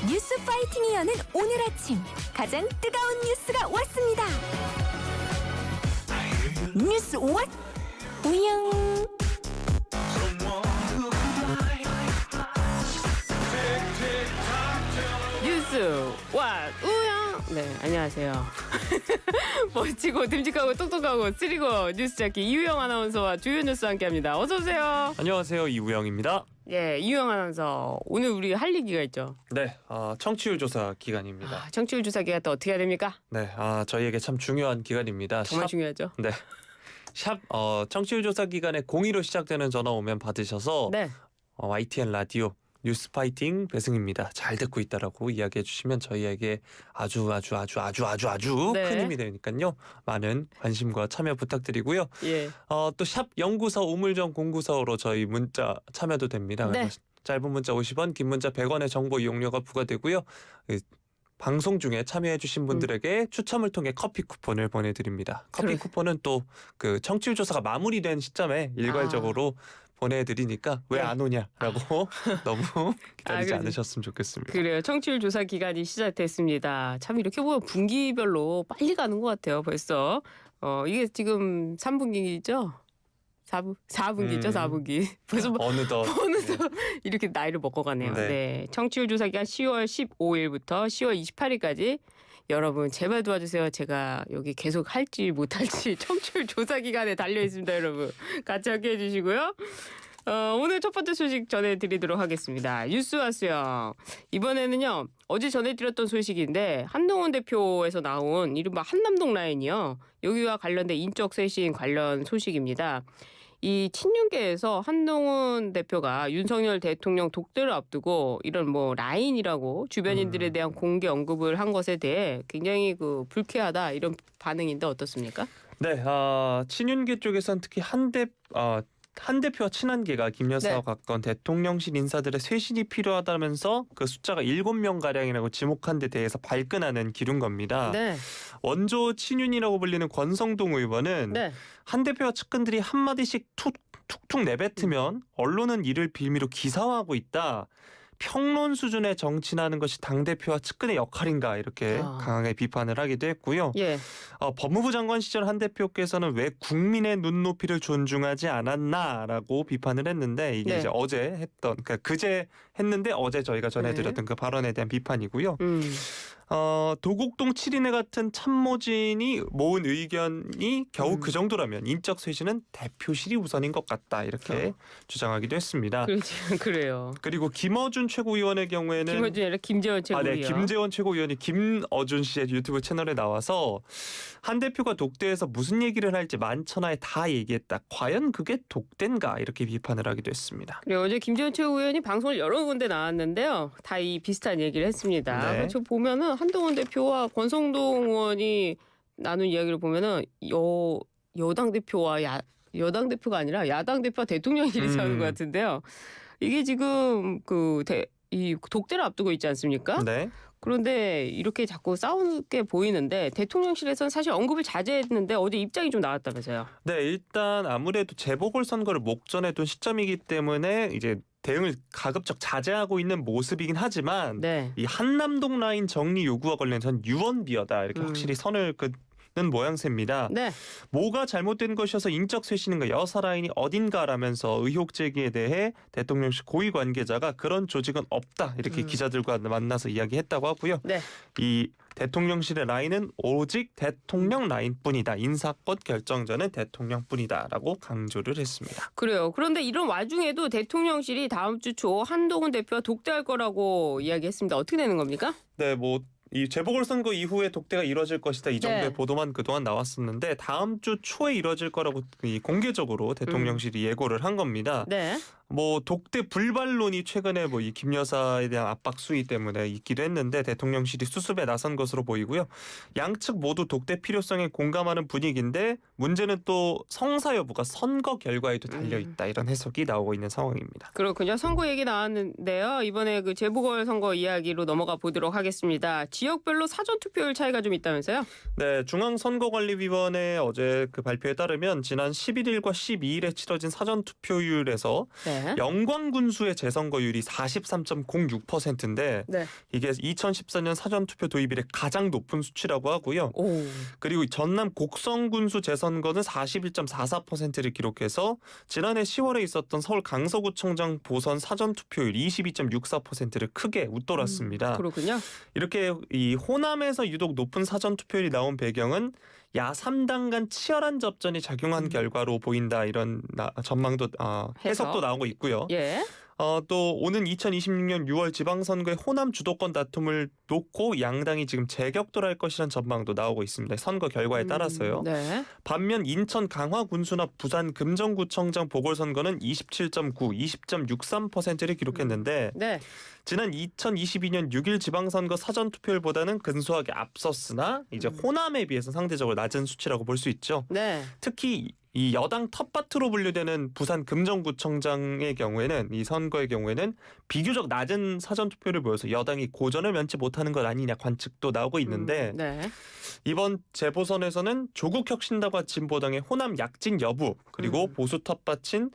뉴스 파이팅이 여는 오늘 아침 가장 뜨거운 뉴스가 왔습니다. 뉴스 왓 우영. 뉴스 왓 우영. 네, 안녕하세요. 멋지고 듬직하고 똑똑하고 쓰리고 뉴스 잡기 이우영 아나운서와 주요 뉴스 함께합니다. 어서 오세요. 안녕하세요, 이우영입니다. 예, 이우영 아나운서. 오늘 우리 할 얘기가 있죠. 네, 청취율 조사 기간입니다. 청취율 조사 기간 또 어떻게 해야 됩니까? 네, 저희에게 참 중요한 기간입니다. 정말 중요하죠. 네, 청취율 조사 기간에 02로 시작되는 전화 오면 받으셔서 네. YTN 라디오 뉴스 파이팅 배승입니다. 잘 듣고 있다라고 이야기해 주시면 저희에게 아주 네. 큰 힘이 되니까요. 많은 관심과 참여 부탁드리고요. 예. 또 샵 0945 우물정 0945로 저희 문자 참여도 됩니다. 네. 짧은 문자 50원, 긴 문자 100원의 정보 이용료가 부과되고요. 방송 중에 참여해 주신 분들에게 추첨을 통해 커피 쿠폰을 보내드립니다. 커피 쿠폰은 또 그 청취율 조사가 마무리된 시점에 일괄적으로 보내드리니까 왜 안 오냐라고 너무 기다리지 않으셨으면 좋겠습니다. 그래요. 청취율 조사 기간이 시작됐습니다. 참 이렇게 보면 분기별로 빨리 가는 것 같아요. 벌써. 이게 지금 3분기죠? 4분기죠, 4분기. 벌써 어느덧 이렇게 나이를 먹어가네요. 네. 네. 청취율 조사 기간 10월 15일부터 10월 28일까지 여러분 제발 도와주세요. 제가 여기 계속 할지 못할지 청취율 조사 기간에 달려 있습니다, 여러분. 같이 함께 해주시고요. 오늘 첫 번째 소식 전해드리도록 하겠습니다. 뉴스 왔어요. 이번에는요. 어제 전해드렸던 소식인데 한동훈 대표에서 나온 이른바 한남동 라인이요. 여기와 관련된 인적 쇄신 관련 소식입니다. 이 친윤계에서 한동훈 대표가 윤석열 대통령 독대를 앞두고 이런 뭐 라인이라고 주변인들에 대한 공개 언급을 한 것에 대해 굉장히 불쾌하다 이런 반응인데 어떻습니까? 네, 친윤계 쪽에서는 특히 한 대표와 친한계가 김 여사와 네. 가까운 대통령실 인사들의 쇄신이 필요하다면서 그 숫자가 7명가량이라고 지목한 데 대해서 발끈하는 기류인 겁니다. 네. 원조 친윤이라고 불리는 권성동 의원은 네. 한 대표와 측근들이 한마디씩 툭툭 내뱉으면 언론은 이를 빌미로 기사화하고 있다. 평론 수준의 정치라는 것이 당대표와 측근의 역할인가 이렇게 강하게 비판을 하기도 했고요. 예. 법무부 장관 시절 한 대표께서는 왜 국민의 눈높이를 존중하지 않았나라고 비판을 했는데 이게 네. 이제 어제 했던 그러니까 그제 했는데 어제 저희가 전해드렸던 그 발언에 대한 비판이고요. 도곡동 7인회 같은 참모진이 모은 의견이 겨우 그 정도라면 인적 쇄신은 대표실이 우선인 것 같다 이렇게 주장하기도 했습니다. 그래요. 그리고 김어준 최고위원의 경우에는 김어준이 아니라 김재원 최고위원. 네, 김재원 최고위원이 김어준 씨의 유튜브 채널에 나와서 한 대표가 독대에서 무슨 얘기를 할지 만천하에 다 얘기했다. 과연 그게 독대인가 이렇게 비판을 하기도 했습니다. 그래 어제 김재원 최고위원이 방송을 여러 군데 나왔는데요. 다 이 비슷한 얘기를 했습니다. 네. 저 보면은 한동훈 대표와 권성동 의원이 나눈 이야기를 보면은 여당 대표와 여당 대표가 아니라 야당 대표와 대통령실이 싸우는 것 같은데요. 이게 지금 이 독대를 앞두고 있지 않습니까? 네. 그런데 이렇게 자꾸 싸우게 보이는데 대통령실에서는 사실 언급을 자제했는데 어제 입장이 좀 나왔다면서요. 네, 일단 아무래도 재보궐선거를 목전에 둔 시점이기 때문에 이제 대응을 가급적 자제하고 있는 모습이긴 하지만 네. 이 한남동 라인 정리 요구와 관련해서는 유언비어다 이렇게 확실히 선을 긋는 모양새입니다. 네. 뭐가 잘못된 것이어서 인적 쇄신인가 여사 라인이 어딘가라면서 의혹 제기에 대해 대통령실 고위 관계자가 그런 조직은 없다 이렇게 기자들과 만나서 이야기했다고 하고요. 네. 이 대통령실의 라인은 오직 대통령 라인뿐이다. 인사권 결정자는 대통령뿐이다라고 강조를 했습니다. 그래요. 그런데 이런 와중에도 대통령실이 다음 주 초 한동훈 대표와 독대할 거라고 이야기했습니다. 어떻게 되는 겁니까? 네, 이 재보궐선거 이후에 독대가 이뤄질 것이다 이 정도의 네. 보도만 그동안 나왔었는데 다음 주 초에 이뤄질 거라고 공개적으로 대통령실이 예고를 한 겁니다. 네. 독대 불발론이 최근에 이 김 여사에 대한 압박 수위 때문에 있기도 했는데 대통령실이 수습에 나선 것으로 보이고요. 양측 모두 독대 필요성에 공감하는 분위기인데 문제는 또 성사 여부가 선거 결과에도 달려있다 이런 해석이 나오고 있는 상황입니다. 그렇군요. 선거 얘기 나왔는데요. 이번에 재보궐선거 이야기로 넘어가 보도록 하겠습니다. 지역별로 사전투표율 차이가 좀 있다면서요? 네, 중앙선거관리위원회 어제 발표에 따르면 지난 11일과 12일에 치러진 사전투표율에서 네. 네. 영광 군수의 재선거율이 43.06%인데 네. 이게 2014년 사전투표 도입 이래 가장 높은 수치라고 하고요. 오. 그리고 전남 곡성 군수 재선거는 41.44%를 기록해서 지난해 10월에 있었던 서울 강서구청장 보선 사전투표율 22.64%를 크게 웃돌았습니다. 그렇군요. 이렇게 이 호남에서 유독 높은 사전투표율이 나온 배경은 야3당 간 치열한 접전이 작용한 결과로 보인다 이런 전망도 해석도 나오고 있고요. 예. 또 오는 2026년 6월 지방선거의 호남 주도권 다툼을 놓고 양당이 지금 재격돌할 것이라는 전망도 나오고 있습니다. 선거 결과에 따라서요. 네. 반면 인천 강화군수나 부산 금정구청장 보궐선거는 27.9, 20.63%를 기록했는데 네. 지난 2022년 6일 지방선거 사전투표율보다는 근소하게 앞섰으나 이제 호남에 비해서 상대적으로 낮은 수치라고 볼 수 있죠. 네. 특히 이 여당 텃밭으로 분류되는 부산 금정구청장의 경우에는 이 선거의 경우에는 비교적 낮은 사전투표를 보여서 여당이 고전을 면치 못하는 것 아니냐 관측도 나오고 있는데 네. 이번 재보선에서는 조국혁신당과 진보당의 호남 약진 여부 그리고 보수 텃밭인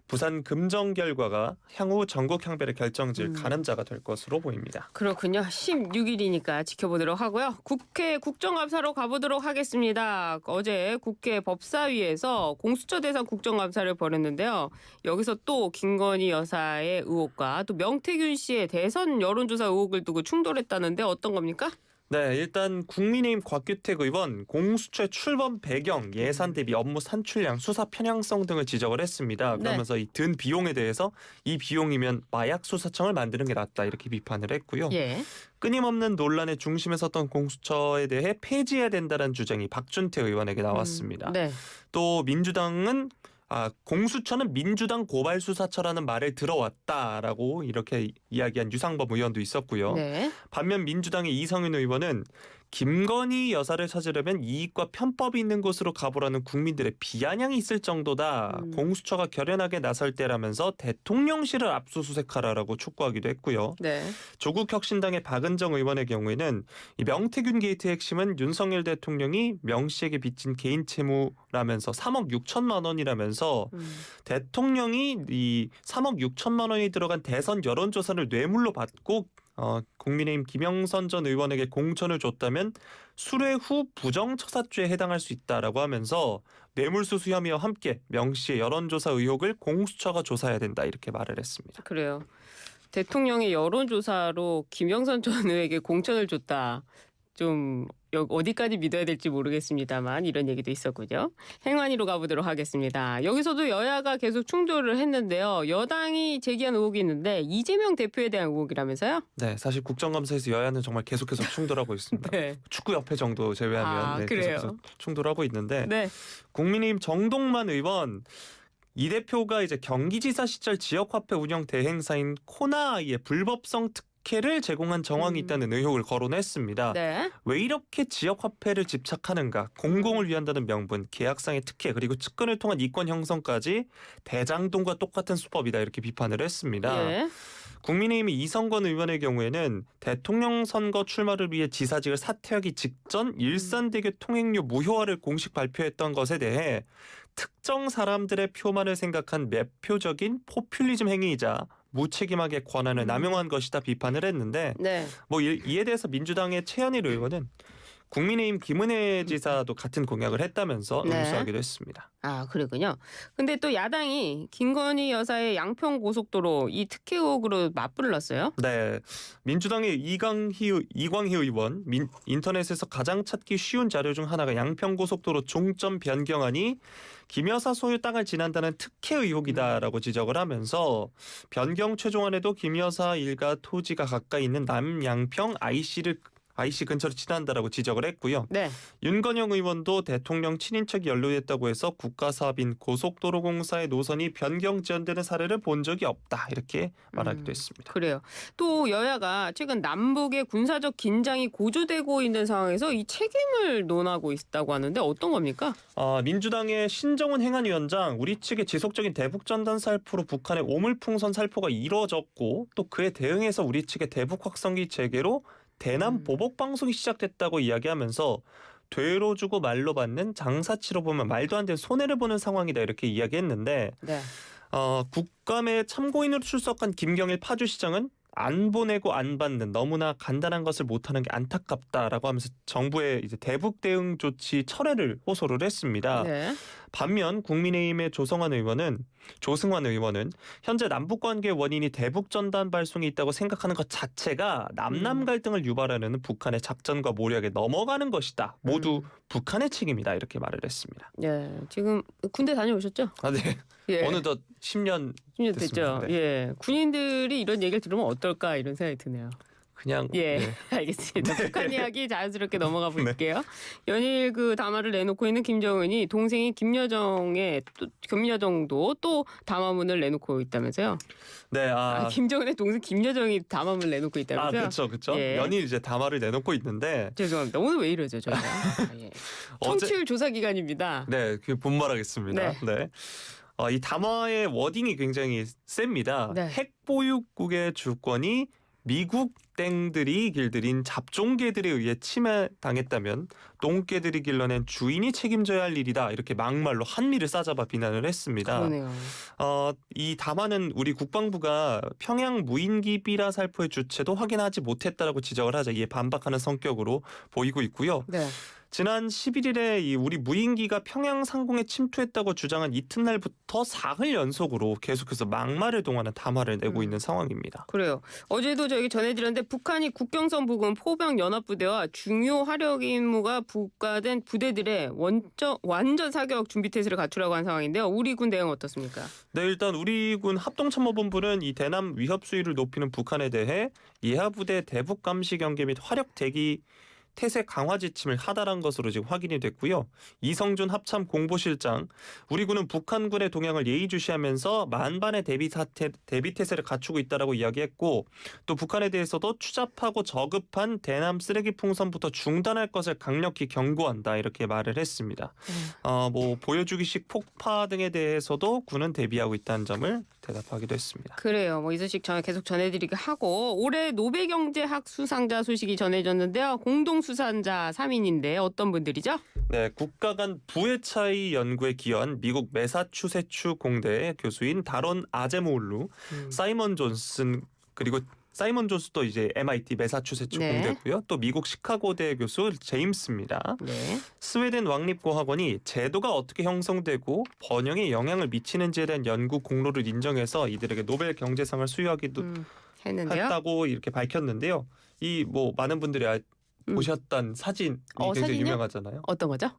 부산 금정 결과가 향후 전국 향배를 결정질 가늠자가 될 것으로 보입니다. 그렇군요. 16일이니까 지켜보도록 하고요. 국회 국정감사로 가보도록 하겠습니다. 어제 국회 법사위에서 공수처 대상 국정감사를 벌였는데요. 여기서 또 김건희 여사의 의혹과 또 명태균 씨의 대선 여론조사 의혹을 두고 충돌했다는데 어떤 겁니까? 네, 일단 국민의힘 곽규택 의원 공수처의 출범 배경, 예산 대비 업무 산출량, 수사 편향성 등을 지적을 했습니다. 그러면서 이 든 비용에 대해서 이 비용이면 마약 수사청을 만드는 게 낫다 이렇게 비판을 했고요. 예. 끊임없는 논란의 중심에 섰던 공수처에 대해 폐지해야 된다는 주장이 박준태 의원에게 나왔습니다. 네. 또 민주당은 공수처는 민주당 고발수사처라는 말을 들어왔다라고 이렇게 이야기한 유상범 의원도 있었고요. 네. 반면 민주당의 이성윤 의원은 김건희 여사를 찾으려면 이익과 편법이 있는 곳으로 가보라는 국민들의 비아냥이 있을 정도다. 공수처가 결연하게 나설 때라면서 대통령실을 압수수색하라라고 촉구하기도 했고요. 네. 조국혁신당의 박은정 의원의 경우에는 이 명태균 게이트의 핵심은 윤석열 대통령이 명 씨에게 빚진 개인 채무라면서 3억 6천만 원이라면서 대통령이 이 3억 6천만 원이 들어간 대선 여론조사를 뇌물로 받고 국민의힘 김영선 전 의원에게 공천을 줬다면 수뢰 후 부정처사죄에 해당할 수 있다라고 하면서 뇌물수수 혐의와 함께 명 씨의 여론조사 의혹을 공수처가 조사해야 된다 이렇게 말을 했습니다. 그래요. 대통령의 여론조사로 김영선 전 의원에게 공천을 줬다. 좀 어디까지 믿어야 될지 모르겠습니다만 이런 얘기도 있었군요. 행안위로 가보도록 하겠습니다. 여기서도 여야가 계속 충돌을 했는데요. 여당이 제기한 의혹이 있는데 이재명 대표에 대한 의혹이라면서요? 네, 사실 국정감사에서 여야는 정말 계속해서 충돌하고 있습니다. 네. 축구협회 정도 제외하면 그래요? 계속해서 충돌하고 있는데 네. 국민의힘 정동만 의원 이 대표가 이제 경기지사 시절 지역화폐 운영 대행사인 코나아이의 불법성 특혜를 제공한 정황이 있다는 의혹을 거론했습니다. 네. 왜 이렇게 지역화폐를 집착하는가? 공공을 위한다는 명분, 계약상의 특혜 그리고 측근을 통한 이권 형성까지 대장동과 똑같은 수법이다 이렇게 비판을 했습니다. 예. 국민의힘이 이성건 의원의 경우에는 대통령 선거 출마를 위해 지사직을 사퇴하기 직전 일산대교 통행료 무효화를 공식 발표했던 것에 대해 특정 사람들의 표만을 생각한 매표적인 포퓰리즘 행위이자 무책임하게 권한을 남용한 것이다 비판을 했는데 네. 뭐 이에 대해서 민주당의 최현일 의원은 국민의힘 김은혜 지사도 같은 공약을 했다면서 네. 응수하기도 했습니다. 아, 그렇군요. 근데 또 야당이 김건희 여사의 양평 고속도로 이 특혜 의혹으로 맞불을 놨어요. 네, 민주당의 이광희 의원 인터넷에서 가장 찾기 쉬운 자료 중 하나가 양평고속도로 종점 변경안이 김 여사 소유 땅을 지난다는 특혜 의혹이다라고 지적을 하면서 변경 최종안에도 김 여사 일가 토지가 가까이 있는 남양평 IC 근처로 지난다라고 지적을 했고요. 네. 윤건영 의원도 대통령 친인척이 연루됐다고 해서 국가사업인 고속도로공사의 노선이 변경 지연되는 사례를 본 적이 없다 이렇게 말하기도 했습니다. 그래요. 또 여야가 최근 남북의 군사적 긴장이 고조되고 있는 상황에서 이 책임을 논하고 있다고 하는데 어떤 겁니까? 민주당의 신정훈 행안위원장 우리 측의 지속적인 대북전단 살포로 북한의 오물풍선 살포가 이루어졌고 또 그에 대응해서 우리 측의 대북 확성기 재개로 대남 보복 방송이 시작됐다고 이야기하면서 되로 주고 말로 받는 장사치로 보면 말도 안 되는 손해를 보는 상황이다 이렇게 이야기했는데 네. 국감에 참고인으로 출석한 김경일 파주시장은 안 보내고 안 받는 너무나 간단한 것을 못하는 게 안타깝다라고 하면서 정부의 이제 대북 대응 조치 철회를 호소를 했습니다. 네. 반면 국민의힘의 조승환 의원은 현재 남북 관계 원인이 대북 전단 발송이 있다고 생각하는 것 자체가 남남 갈등을 유발하는 북한의 작전과 모략에 넘어가는 것이다. 모두 북한의 책임이다 이렇게 말을 했습니다. 예, 지금 군대 다녀오셨죠? 아, 네. 예. 어느덧 10년 10년 됐죠. 됐습니다. 네. 예, 군인들이 이런 얘기를 들으면 어떨까 이런 생각이 드네요. 그냥 예, 네. 알겠습니다. 네. 북한 이야기 자연스럽게 넘어가 볼게요. 연일 그 담화를 내놓고 있는 김정은이 동생인 김여정도 또 담화문을 내놓고 있다면서요? 네, 김정은의 동생 김여정이 담화문을 내놓고 있다면서요? 그렇죠. 예. 연일 이제 담화를 내놓고 있는데 죄송합니다. 오늘 왜 이러죠, 저희가? 예. 청취율 조사 기간입니다. 네, 그 분말하겠습니다. 네. 이 담화의 워딩이 굉장히 셉니다. 네. 핵 보유국의 주권이 미국 땡들이 길들인 잡종개들에 의해 침해당했다면 똥개들이 길러낸 주인이 책임져야 할 일이다. 이렇게 막말로 한미를 싸잡아 비난을 했습니다. 그러네요. 이 담화는 우리 국방부가 평양 무인기 삐라 살포의 주체도 확인하지 못했다라고 지적을 하자 이에 반박하는 성격으로 보이고 있고요. 네. 지난 11일에 이 우리 무인기가 평양 상공에 침투했다고 주장한 이튿날부터 사흘 연속으로 계속해서 막말을 동하는 담화를 내고 있는 상황입니다. 그래요. 어제도 저희 전해드렸는데 북한이 국경선 부근 포병 연합부대와 중요 화력 임무가 부과된 부대들의 완전 사격 준비 태세를 갖추라고 한 상황인데요. 우리 군 대응 어떻습니까? 네, 일단 우리 군 합동참모본부는 이 대남 위협 수위를 높이는 북한에 대해 예하부대 대북 감시 경계 및 화력 대기 태세 강화 지침을 하달한 것으로 지금 확인이 됐고요. 이성준 합참 공보실장, 우리 군은 북한군의 동향을 예의주시하면서 만반의 대비 태세를 갖추고 있다라고 이야기했고, 또 북한에 대해서도 추잡하고 저급한 대남 쓰레기 풍선부터 중단할 것을 강력히 경고한다 이렇게 말을 했습니다. 보여주기식 폭파 등에 대해서도 군은 대비하고 있다는 점을 대답하기도 했습니다. 그래요. 이 소식 계속 전해드리게 하고 올해 노벨경제학 수상자 소식이 전해졌는데요. 공동 수상자 3인인데 어떤 분들이죠? 네, 국가 간 부의 차이 연구에 기여한 미국 매사추세츠 공대의 교수인 다론 아제모울루, 사이먼 존슨 그리고 사이먼 존스도 이제 MIT 매사추세츠 네. 공대고요. 또 미국 시카고대 교수 제임스입니다. 네. 스웨덴 왕립고학원이 제도가 어떻게 형성되고 번영에 영향을 미치는지에 대한 연구 공로를 인정해서 이들에게 노벨 경제상을 수여하기도 했는데요. 했다고 이렇게 밝혔는데요. 이 많은 분들이 보셨던 사진이 굉장히 사진이요? 유명하잖아요. 어떤 거죠?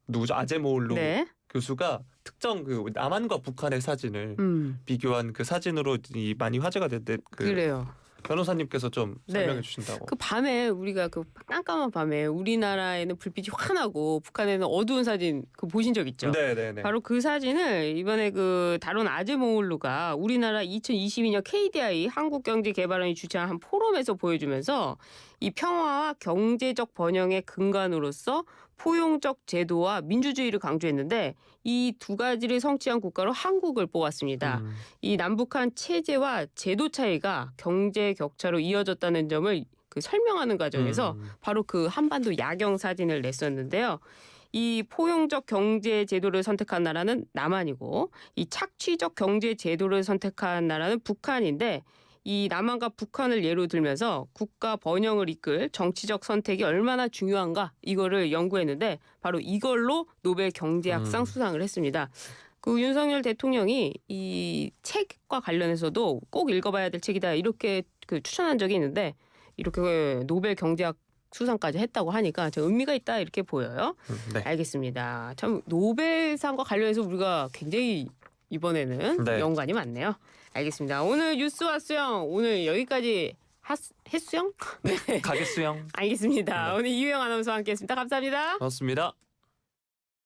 누구죠? 아제모울루 네. 교수가 특정 남한과 북한의 사진을 비교한 그 사진으로 많이 화제가 됐는데 그래요. 변호사님께서 좀 네. 설명해 주신다고. 그 밤에 우리가 그 깜깜한 밤에 우리나라에는 불빛이 환하고 북한에는 어두운 사진 보신 적 있죠? 네네네. 바로 그 사진을 이번에 다룬 아제모울루가 우리나라 2022년 KDI 한국경제개발원이 주최한 한 포럼에서 보여주면서 이 평화와 경제적 번영의 근간으로서 포용적 제도와 민주주의를 강조했는데 이 두 가지를 성취한 국가로 한국을 뽑았습니다. 이 남북한 체제와 제도 차이가 경제 격차로 이어졌다는 점을 설명하는 과정에서 바로 그 한반도 야경 사진을 냈었는데요. 이 포용적 경제 제도를 선택한 나라는 남한이고 이 착취적 경제 제도를 선택한 나라는 북한인데 이 남한과 북한을 예로 들면서 국가 번영을 이끌 정치적 선택이 얼마나 중요한가 이거를 연구했는데 바로 이걸로 노벨 경제학상 수상을 했습니다. 윤석열 대통령이 이 책과 관련해서도 꼭 읽어봐야 될 책이다 이렇게 추천한 적이 있는데 이렇게 노벨 경제학 수상까지 했다고 하니까 좀 의미가 있다 이렇게 보여요. 네. 알겠습니다. 참 노벨상과 관련해서 우리가 굉장히 이번에는 네. 연관이 많네요. 알겠습니다. 오늘 뉴스와 수영 오늘 여기까지 했수영? 가겠수영. 알겠습니다. 오늘 이유영 아나운서와 함께했습니다. 감사합니다. 고맙습니다.